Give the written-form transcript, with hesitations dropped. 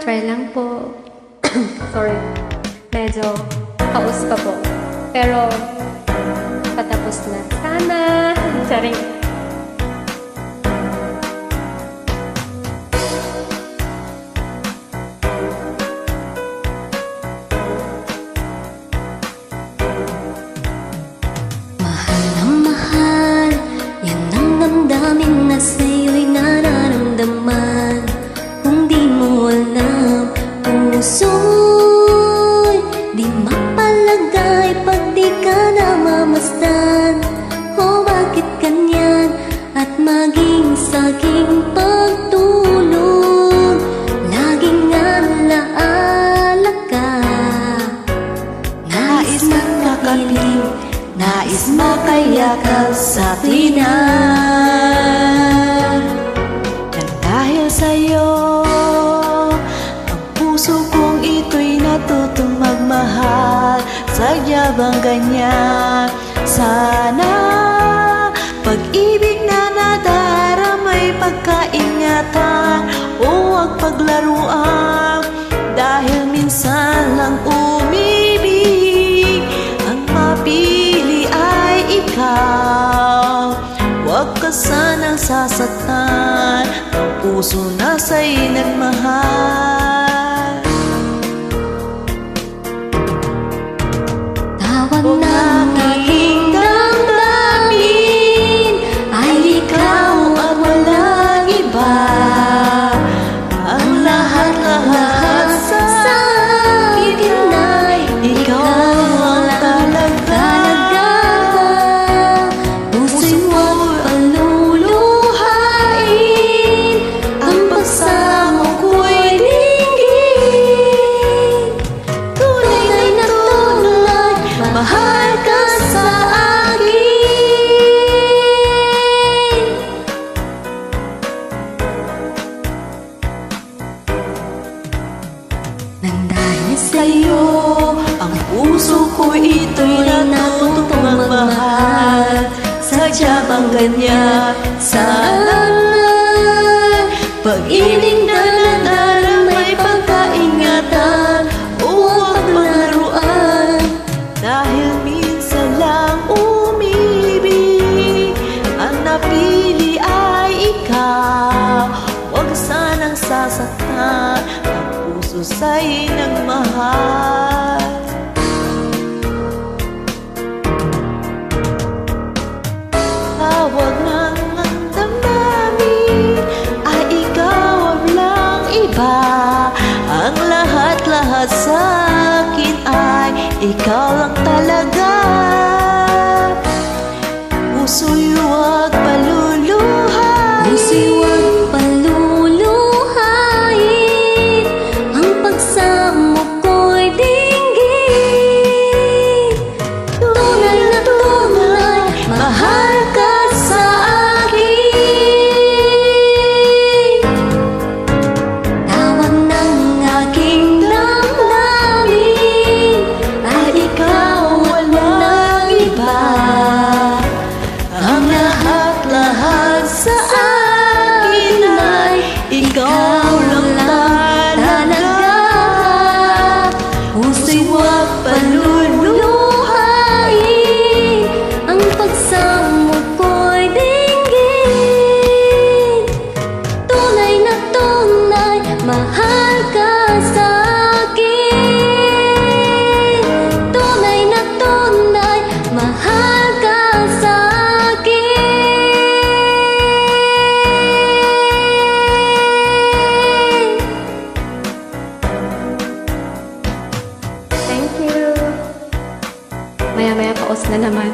Try lang po. Sorry. Medyo paus pa po. Pero, patapos na. Sana! Charing. Mahal na mahal, yan ang damdamin na sa'yo'y nararamdaman. Kung di mo alam, puso'y di mapalagay pag di ka namamasdan. O bakit ganyan at maging sa'king pagtulog, laging alaala ka. Nais magkakapiling, nais makayakap sa tinan. Nang dahil sa'yo, ang puso kong ito'y natutong magmahal. Sadya bang ganyan? Sana pag-ibig na nadaramay pagkaingatan, o huwag paglaruan. Dahil minsan lang umibig, ang mapili ay ikaw. Huwag ka sanang sasaktan, ang puso na sa'y nagmahal. Tawag ng aking damdamin ay ikaw at walang iba. Ang lahat-lahat sa akin ay ikaw ang talaga. Puso'y huwag paluluhain, ang pagsamo ko'y dinggin. Tunay na tunay, mahal ka sa akin. Nang dahil sa'yo, ang puso ko ito'y natutong magmahal. Sadya bang ganyan? Sana pag-ibig na nadaramay pagkaingatan, o huwag paglaruan. Dahil minsan lang umibig, ang napili ay ikaw. Huwag sanang sasaktan, ang puso sa'y nagmahal. Tawag ng ang damdamin ay ikaw at walang iba. Ang lahat-lahat sa akin ay ikaw lang talaga. Puso'y huwag paluluhain, puso'y huwag paluluhain, ang pagsamo ko'y dinggin. Tunay na tunay, mahal ka sa akin. Tawag ng aking damdamin ay ikaw at walang iba. Ang lahat-lahat sa akin ay ikaw lang talaga. Puso'y huwag paluluhain, ang pagsamo ko'y dinggin. Tunay na tunay, mahal ka sa akin. Tunay na tunay, mahal ka sa akin. Thank you. Maya-maya paus na naman.